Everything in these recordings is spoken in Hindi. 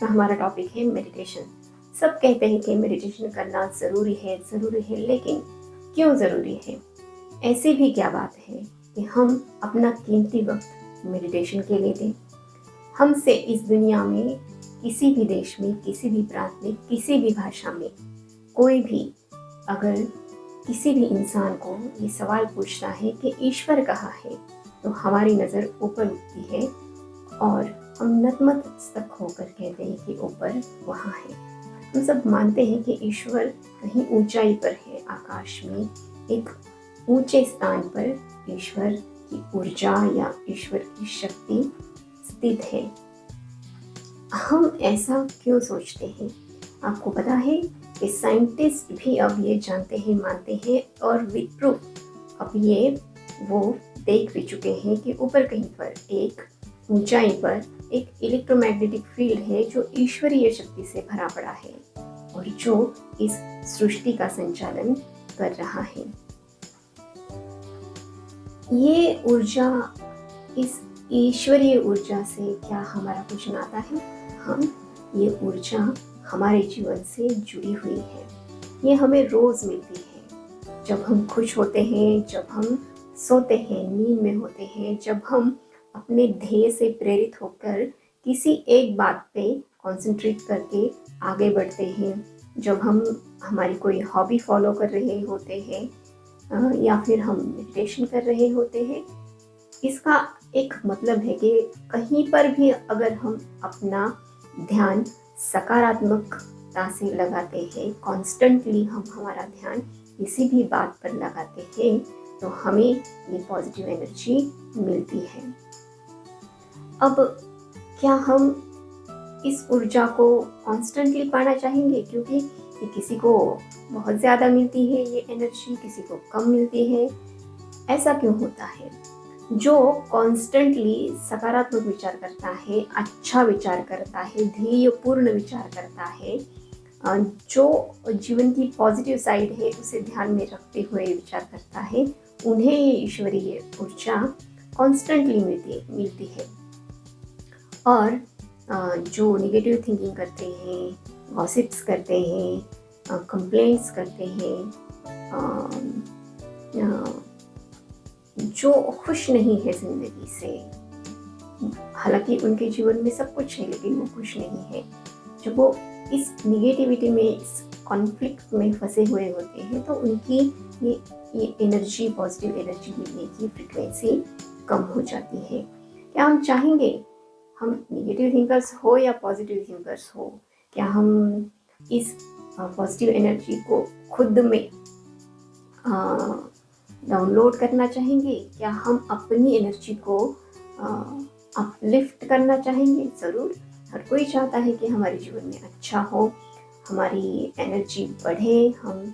का हमारा टॉपिक है मेडिटेशन। सब कहते हैं कि मेडिटेशन करना ज़रूरी है, लेकिन क्यों ज़रूरी है? ऐसी भी क्या बात है कि हम अपना कीमती वक्त मेडिटेशन के लिए दें? हमसे इस दुनिया में किसी भी देश में, किसी भी प्रांत में, किसी भी भाषा में कोई भी अगर किसी भी इंसान को ये सवाल पूछता है कि ईश्वर कहाँ है, तो हमारी नज़र ऊपर उठती है और हम नतमस्तक होकर कहते हैं कि ऊपर वहाँ है। हम सब मानते हैं कि ईश्वर कहीं ऊंचाई पर है, आकाश में एक ऊंचे स्थान पर ईश्वर की ऊर्जा या ईश्वर की शक्ति स्थित है। हम ऐसा क्यों सोचते हैं? आपको पता है कि साइंटिस्ट भी अब ये जानते हैं, मानते हैं और विद प्रूफ अब ये वो देख भी चुके हैं कि ऊपर कहीं पर एक ऊंचाई पर एक इलेक्ट्रोमैग्नेटिक फील्ड है जो ईश्वरीय शक्ति से भरा पड़ा है और जो इस सृष्टि का संचालन कर रहा है। ये ऊर्जा, इस ईश्वरीय ऊर्जा से क्या हमारा कुछ नाता है? हम ये ऊर्जा हमारे जीवन से जुड़ी हुई है। ये हमें रोज मिलती है। जब हम खुश होते हैं, जब हम सोते हैं, नींद में होते हैं, जब हम अपने ध्येय से प्रेरित होकर किसी एक बात पे कंसंट्रेट करके आगे बढ़ते हैं, जब हम हमारी कोई हॉबी फॉलो कर रहे होते हैं या फिर हम मेडिटेशन कर रहे होते हैं, इसका एक मतलब है कि कहीं पर भी अगर हम अपना ध्यान सकारात्मकता से लगाते हैं, कॉन्स्टेंटली हम हमारा ध्यान किसी भी बात पर लगाते हैं, तो हमें ये पॉजिटिव एनर्जी मिलती है। अब क्या हम इस ऊर्जा को कॉन्स्टेंटली पाना चाहेंगे? क्योंकि ये किसी को बहुत ज़्यादा मिलती है ये एनर्जी, किसी को कम मिलती है। ऐसा क्यों होता है? जो कॉन्स्टेंटली सकारात्मक विचार करता है, अच्छा विचार करता है, ध्येयपूर्ण विचार करता है, जो जीवन की पॉजिटिव साइड है उसे ध्यान में रखते हुए विचार करता है, उन्हें ये ईश्वरीय ऊर्जा कॉन्स्टेंटली मिलती है। और जो निगेटिव थिंकिंग करते हैं, गॉसिप्स करते हैं, कंप्लेंट्स करते हैं, जो खुश नहीं है ज़िंदगी से, हालांकि उनके जीवन में सब कुछ है लेकिन वो खुश नहीं है, जब वो इस निगेटिविटी में, इस कॉन्फ्लिक्ट में फंसे हुए होते हैं, तो उनकी ये एनर्जी, पॉजिटिव एनर्जी मिलने की फ्रिक्वेंसी कम हो जाती है। क्या हम चाहेंगे हम निगेटिव थिंकर्स हो या पॉजिटिव थिंकर्स हो? क्या हम इस पॉजिटिव एनर्जी को खुद में डाउनलोड करना चाहेंगे? क्या हम अपनी एनर्जी को अपलिफ्ट करना चाहेंगे? ज़रूर। हर कोई चाहता है कि हमारे जीवन में अच्छा हो, हमारी एनर्जी बढ़े, हम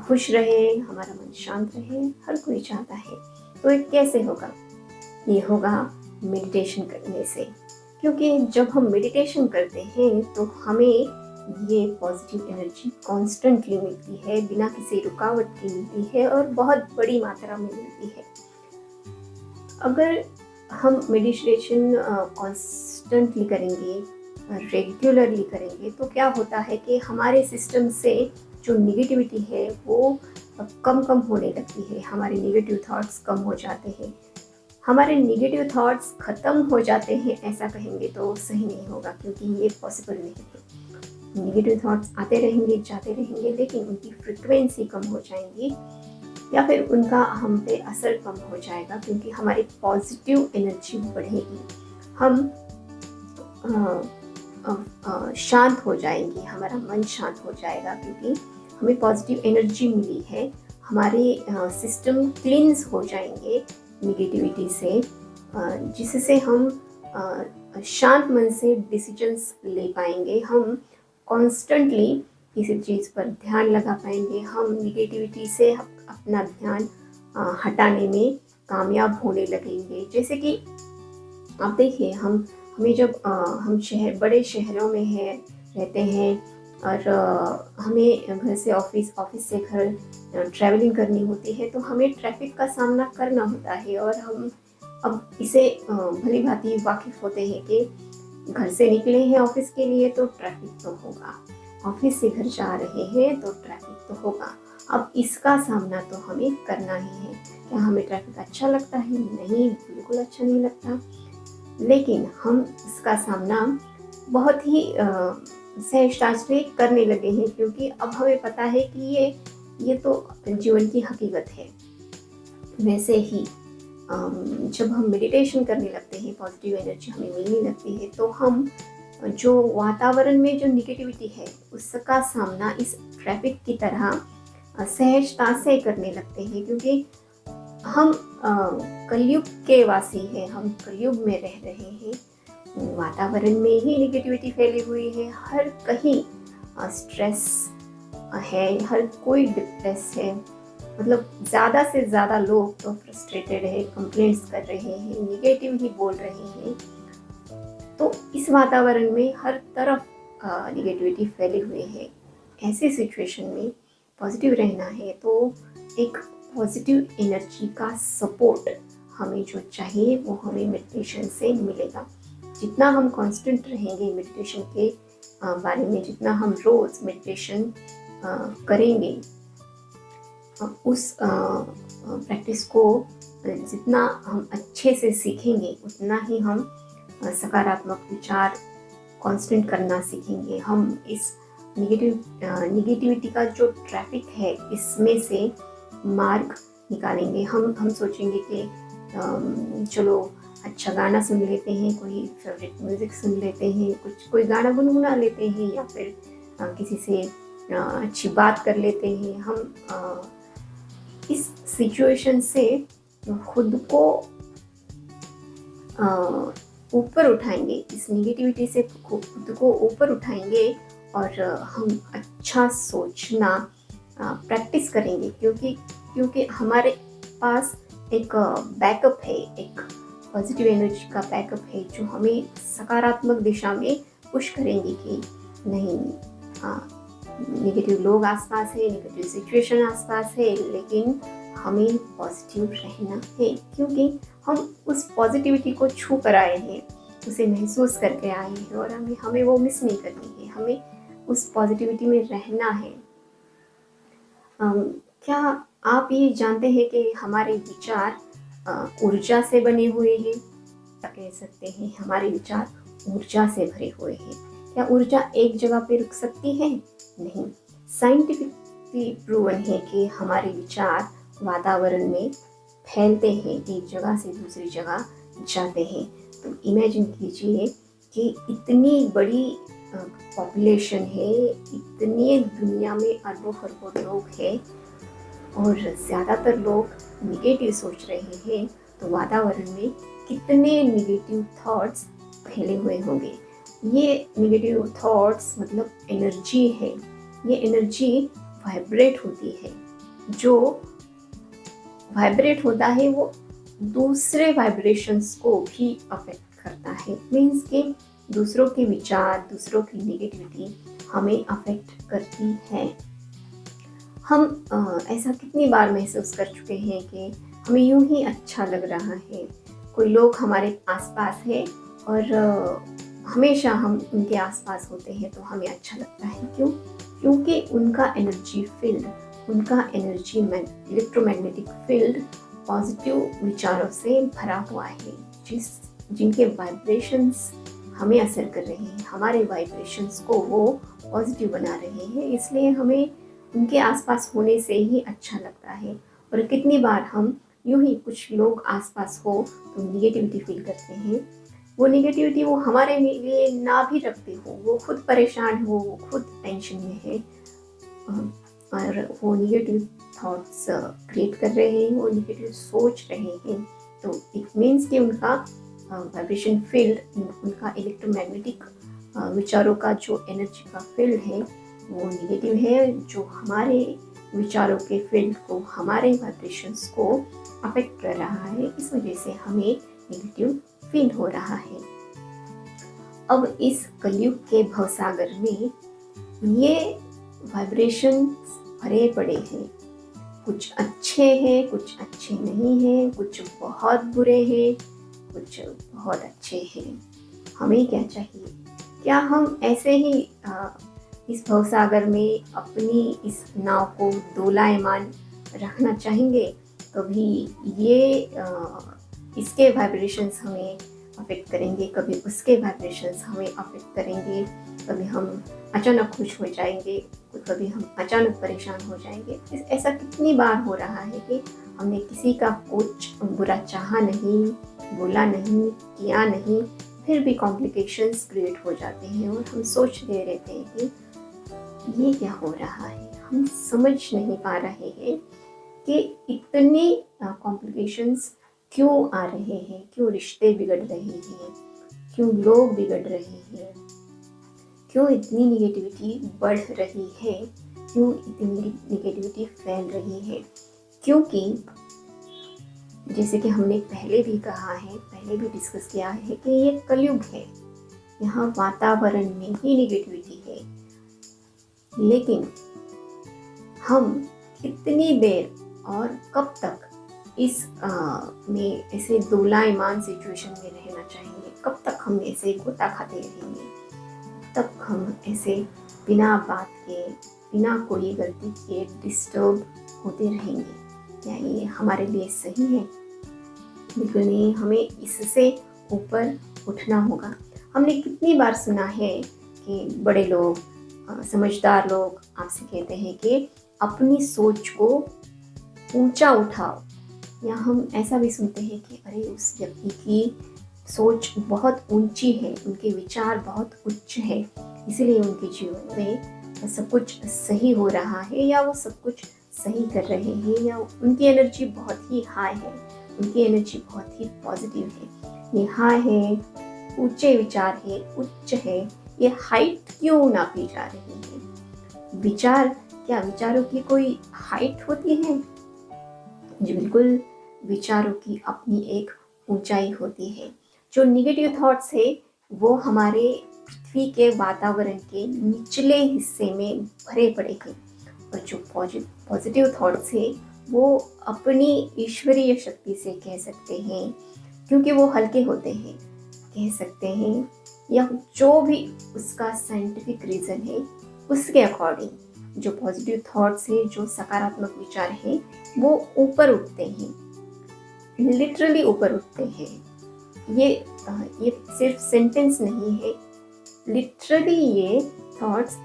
खुश रहे, हमारा मन शांत रहे, हर कोई चाहता है। तो ये कैसे होगा? ये होगा मेडिटेशन करने से, क्योंकि जब हम मेडिटेशन करते हैं तो हमें ये पॉजिटिव एनर्जी कॉन्स्टेंटली मिलती है, बिना किसी रुकावट की मिलती है और बहुत बड़ी मात्रा में मिलती है। अगर हम मेडिटेशन कॉन्स्टेंटली करेंगे, रेगुलरली करेंगे, तो क्या होता है कि हमारे सिस्टम से जो निगेटिविटी है वो कम होने लगती है, हमारे निगेटिव थॉट्स कम हो जाते हैं। हमारे निगेटिव थॉट्स ख़त्म हो जाते हैं ऐसा कहेंगे तो सही नहीं होगा, क्योंकि ये पॉसिबल नहीं है। निगेटिव थॉट्स आते रहेंगे, जाते रहेंगे, लेकिन उनकी फ्रिक्वेंसी कम हो जाएंगी या फिर उनका हम पे असर कम हो जाएगा, क्योंकि हमारी पॉजिटिव एनर्जी बढ़ेगी। हम शांत हो जाएंगे, हमारा मन शांत हो जाएगा, क्योंकि हमें पॉजिटिव एनर्जी मिली है। हमारे सिस्टम क्लींस हो जाएंगे निगेटिविटी से, जिससे हम शांत मन से डिसीजंस ले पाएंगे। हम कॉन्स्टेंटली किसी चीज़ पर ध्यान लगा पाएंगे। हम निगेटिविटी से अपना ध्यान हटाने में कामयाब होने लगेंगे। जैसे कि आप देखिए, हमें जब हम बड़े शहरों में रहते हैं और हमें घर से ऑफिस, ऑफिस से घर ट्रैवलिंग करनी होती है, तो हमें ट्रैफिक का सामना करना होता है। और हम अब इसे भली भांति वाकिफ़ होते हैं कि घर से निकले हैं ऑफिस के लिए तो ट्रैफिक तो होगा, ऑफिस से घर जा रहे हैं तो ट्रैफिक तो होगा। अब इसका सामना तो हमें करना ही है। क्या हमें ट्रैफिक अच्छा लगता है? नहीं, बिल्कुल अच्छा नहीं लगता। लेकिन हम इसका सामना बहुत ही सहजता से करने लगे हैं, क्योंकि अब हमें पता है कि ये तो जीवन की हकीकत है। वैसे ही जब हम मेडिटेशन करने लगते हैं, पॉजिटिव एनर्जी हमें मिलने लगती है, तो हम जो वातावरण में जो निगेटिविटी है उसका सामना इस ट्रैफिक की तरह सहजता से करने लगते हैं। क्योंकि हम कलयुग के वासी हैं, हम कलयुग में रह रहे हैं। वातावरण में ही निगेटिविटी फैली हुई है, हर कहीं स्ट्रेस है, हर कोई डिप्रेस है। मतलब ज़्यादा से ज़्यादा लोग तो फ्रस्ट्रेटेड है, कंप्लेंट्स कर रहे हैं, निगेटिव ही बोल रहे हैं। तो इस वातावरण में हर तरफ निगेटिविटी फैली हुई है। ऐसी सिचुएशन में पॉजिटिव रहना है तो एक पॉजिटिव एनर्जी का सपोर्ट हमें जो चाहिए वो हमें मेडिटेशन से मिलेगा। जितना हम कांस्टेंट रहेंगे मेडिटेशन के बारे में, जितना हम रोज़ मेडिटेशन करेंगे, उस प्रैक्टिस को जितना हम अच्छे से सीखेंगे, उतना ही हम सकारात्मक विचार कांस्टेंट करना सीखेंगे। हम इस निगेटिविटी का जो ट्रैफिक है इसमें से मार्ग निकालेंगे। हम सोचेंगे कि चलो अच्छा गाना सुन लेते हैं, कोई फेवरेट म्यूज़िक सुन लेते हैं, कोई गाना गुनगुना लेते हैं, या फिर किसी से अच्छी बात कर लेते हैं। हम इस सिचुएशन से खुद को ऊपर उठाएंगे, इस निगेटिविटी से खुद को ऊपर उठाएंगे और हम अच्छा सोचना प्रैक्टिस करेंगे। क्योंकि हमारे पास एक बैकअप है, एक पॉजिटिव एनर्जी का बैकअप है जो हमें सकारात्मक दिशा में पुश करेंगे कि नहीं, नेगेटिव लोग आसपास है, नेगेटिव सिचुएशन आसपास है, लेकिन हमें पॉजिटिव रहना है। क्योंकि हम उस पॉजिटिविटी को छू कर आए हैं, उसे महसूस करके आए हैं, और हमें वो मिस नहीं करनी है, हमें उस पॉजिटिविटी में रहना है। क्या आप ये जानते हैं कि हमारे विचार ऊर्जा से बने हुए हैं? कह सकते हैं हमारे विचार ऊर्जा से भरे हुए हैं। क्या ऊर्जा एक जगह पे रुक सकती है? नहीं। साइंटिफिकली प्रूवन है कि हमारे विचार वातावरण में फैलते हैं, एक जगह से दूसरी जगह जाते हैं। तो इमेजिन कीजिए कि इतनी बड़ी पॉपुलेशन है, इतनी दुनिया में अरबों खरबों लोग हैं और ज़्यादातर लोग निगेटिव सोच रहे हैं, तो वातावरण में कितने निगेटिव थॉट्स फैले हुए होंगे। ये निगेटिव थॉट्स मतलब एनर्जी है, ये एनर्जी वाइब्रेट होती है। जो वाइब्रेट होता है वो दूसरे वाइब्रेशंस को भी अफेक्ट करता है। मीन्स कि दूसरों के विचार, दूसरों की निगेटिविटी हमें अफेक्ट करती है। हम ऐसा कितनी बार महसूस कर चुके हैं कि हमें यूं ही अच्छा लग रहा है, कोई लोग हमारे आसपास है और हमेशा हम उनके आसपास होते हैं तो हमें अच्छा लगता है। क्यों? क्योंकि उनका एनर्जी फील्ड, उनका एनर्जी इलेक्ट्रोमैग्नेटिक फील्ड पॉजिटिव विचारों से भरा हुआ है, जिनके वाइब्रेशंस हमें असर कर रहे हैं, हमारे वाइब्रेशंस को वो पॉजिटिव बना रहे हैं। इसलिए हमें उनके आसपास होने से ही अच्छा लगता है। और कितनी बार हम यूं ही कुछ लोग आसपास हो तो निगेटिविटी फील करते हैं। वो निगेटिविटी वो हमारे लिए ना भी रखते हो, वो खुद परेशान हो, वो खुद टेंशन में है और वो निगेटिव थॉट्स क्रिएट कर रहे हैं, वो निगेटिव सोच रहे हैं। तो इट मीन्स कि उनका वाइब्रेशन फील्ड, उनका इलेक्ट्रोमैग्नेटिक विचारों का जो एनर्जी का फील्ड है वो निगेटिव है, जो हमारे विचारों के फील्ड को, हमारे वाइब्रेशंस को अफेक्ट कर रहा है। इस वजह से हमें नेगेटिव फील हो रहा है। अब इस कलयुग के भवसागर में ये वाइब्रेशन भरे पड़े हैं, कुछ अच्छे हैं, कुछ अच्छे नहीं हैं, कुछ बहुत बुरे हैं, कुछ बहुत अच्छे हैं। हमें क्या चाहिए? क्या हम ऐसे ही इस भवसागर में अपनी इस नाव को दोलायमान रखना चाहेंगे? कभी ये इसके वाइब्रेशंस हमें अफेक्ट करेंगे, कभी उसके वाइब्रेशंस हमें अफेक्ट करेंगे, कभी हम अचानक खुश हो जाएंगे, कभी हम अचानक परेशान हो जाएंगे। ऐसा कितनी बार हो रहा है कि हमने किसी का कुछ बुरा चाहा नहीं, बोला नहीं, किया नहीं, फिर भी कॉम्प्लिकेशंस क्रिएट हो जाते हैं और हम सोचते रहते हैं कि ये क्या हो रहा है। हम समझ नहीं पा रहे हैं कि इतने कॉम्प्लिकेशंस क्यों आ रहे हैं, क्यों रिश्ते बिगड़ रहे हैं, क्यों लोग बिगड़ रहे हैं, क्यों इतनी निगेटिविटी बढ़ रही है, क्यों इतनी निगेटिविटी फैल रही है। क्योंकि जैसे कि हमने पहले भी कहा है, पहले भी डिस्कस किया है कि ये कलयुग है, यहाँ वातावरण में ही निगेटिविटी है। लेकिन हम कितनी देर और कब तक इस में ऐसे दोलायमान सिचुएशन में रहना चाहेंगे? कब तक हम ऐसे गोता खाते रहेंगे? तब हम ऐसे बिना बात के, बिना कोई गलती किए डिस्टर्ब होते रहेंगे। क्या ये हमारे लिए सही है? बिल्कुल नहीं। हमें इससे ऊपर उठना होगा। हमने कितनी बार सुना है कि बड़े लोग, समझदार लोग आपसे कहते हैं कि अपनी सोच को ऊंचा उठाओ, या हम ऐसा भी सुनते हैं कि अरे उस व्यक्ति की सोच बहुत ऊंची है, उनके विचार बहुत उच्च है, इसलिए उनके जीवन में सब कुछ सही हो रहा है, या वो सब कुछ सही कर रहे हैं, या उनकी एनर्जी बहुत ही हाई है, उनकी एनर्जी बहुत ही पॉजिटिव है। ये हाई है, ऊंचे विचार है, उच्च है, ये हाइट क्यों नापी जा रही है? विचार, क्या विचारों की कोई हाइट होती है? जी बिल्कुल, विचारों की अपनी एक ऊंचाई होती है। जो निगेटिव थॉट्स है वो हमारे पृथ्वी के वातावरण के निचले हिस्से में भरे पड़े हैं, और जो पॉजिटिव थॉट्स है वो अपनी ईश्वरीय शक्ति से कह सकते हैं, क्योंकि वो हल्के होते हैं, कह सकते हैं, या जो भी उसका साइंटिफिक रीज़न है उसके अकॉर्डिंग जो पॉजिटिव थॉट्स है, जो सकारात्मक विचार है, वो ऊपर उठते हैं, लिटरली ऊपर उठते हैं। ये सिर्फ सेंटेंस नहीं है, लिटरली ये थॉट्स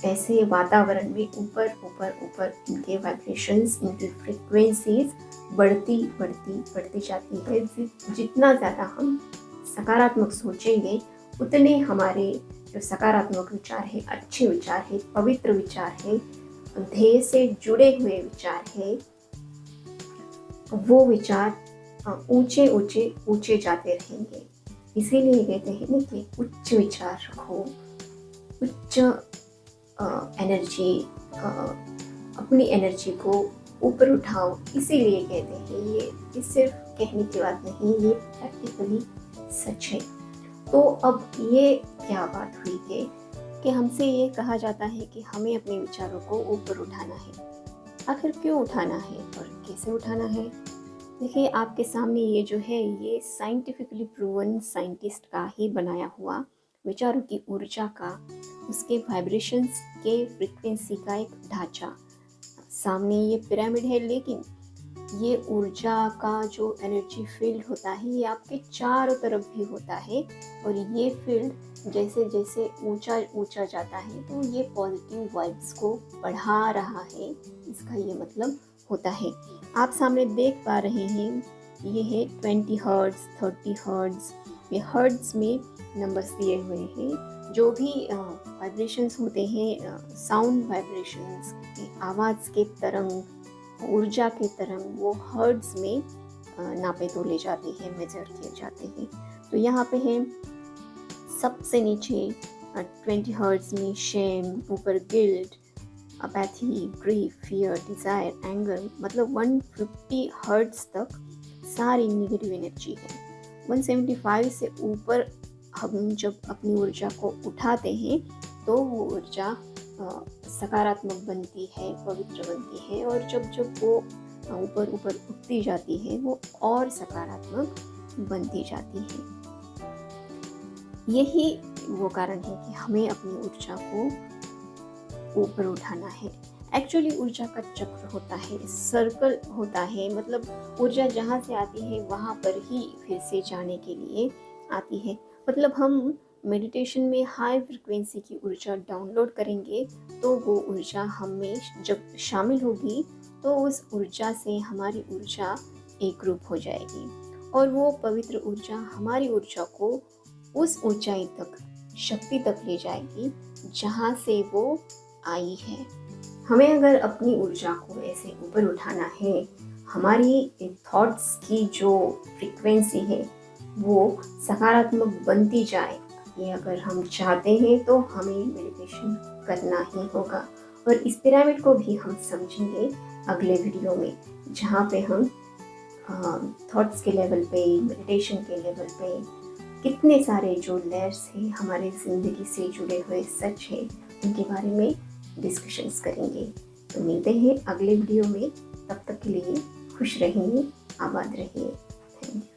ऐसे वातावरण में ऊपर ऊपर ऊपर इनके वाइब्रेशंस, इनकी फ्रिक्वेंसीज बढ़ती जाती है। जितना ज़्यादा हम सकारात्मक सोचेंगे, उतने हमारे जो सकारात्मक विचार है, अच्छे विचार है, पवित्र विचार है, ध्येय से जुड़े हुए विचार है, वो विचार ऊंचे ऊंचे ऊंचे जाते रहेंगे। इसीलिए कहते हैं ना कि उच्च विचार रखो, उच्च एनर्जी, अपनी एनर्जी को ऊपर उठाओ। इसीलिए कहते हैं, ये सिर्फ कहने की बात नहीं, ये प्रैक्टिकली सच है। तो अब ये क्या बात हुई कि हमसे ये कहा जाता है कि हमें अपने विचारों को ऊपर उठाना है। आखिर क्यों उठाना है और कैसे उठाना है? देखिए, आपके सामने ये जो है, ये साइंटिफिकली प्रूवन, साइंटिस्ट का ही बनाया हुआ विचारों की ऊर्जा का, उसके वाइब्रेशंस के फ्रीक्वेंसी का एक ढांचा। सामने ये पिरामिड है, लेकिन ये ऊर्जा का जो एनर्जी फील्ड होता है, ये आपके चारों तरफ भी होता है, और ये फील्ड जैसे जैसे ऊंचा ऊंचा जाता है, तो ये पॉजिटिव वाइब्स को बढ़ा रहा है, इसका ये मतलब होता है। आप सामने देख पा रहे हैं, ये है 20 हर्ट्ज, 30 हर्ट्ज, ये हर्ट्ज में नंबर्स दिए हुए हैं। जो भी वाइब्रेशंस होते हैं, साउंड वाइब्रेशंस, आवाज़ के तरंग, ऊर्जा के तरंग, वो हर्ट्ज में नापे तोले जाते हैं, मेजर किए जाते हैं। तो यहाँ पे है सबसे नीचे 20 हर्ट्ज में शेम, ऊपर guilt, apathy, grief, fear, desire, anger, मतलब 150 हर्ट्ज तक सारी निगेटिव एनर्जी है। 175 से ऊपर हम जब अपनी ऊर्जा को उठाते हैं, तो वो ऊर्जा सकारात्मक बनती है, पवित्र बनती है, और जब जब वो ऊपर ऊपर उठती जाती है, वो और सकारात्मक बनती जाती है। यही वो कारण है कि हमें अपनी ऊर्जा को ऊपर उठाना है। एक्चुअली ऊर्जा का चक्र होता है, सर्कल होता है, मतलब ऊर्जा जहाँ से आती है वहाँ पर ही फिर से जाने के लिए आती है। मतलब हम मेडिटेशन में हाई फ्रिक्वेंसी की ऊर्जा डाउनलोड करेंगे तो वो ऊर्जा हमें जब शामिल होगी तो उस ऊर्जा से हमारी ऊर्जा एक रूप हो जाएगी और वो पवित्र ऊर्जा हमारी ऊर्जा को उस ऊंचाई तक, शक्ति तक ले जाएगी जहाँ से वो आई है। हमें अगर अपनी ऊर्जा को ऐसे ऊपर उठाना है, हमारी थॉट्स की जो फ्रीक्वेंसी है वो सकारात्मक बनती जाए, ये अगर हम चाहते हैं तो हमें मेडिटेशन करना ही होगा। और इस पिरामिड को भी हम समझेंगे अगले वीडियो में, जहाँ पे हम थॉट्स के लेवल पे, मेडिटेशन के लेवल पे कितने सारे जो लेयर्स हैं हमारे ज़िंदगी से जुड़े हुए सच है उनके बारे में डिस्कशंस करेंगे। तो मिलते हैं अगले वीडियो में, तब तक के लिए खुश रहिए, आबाद रहिए। Thank you.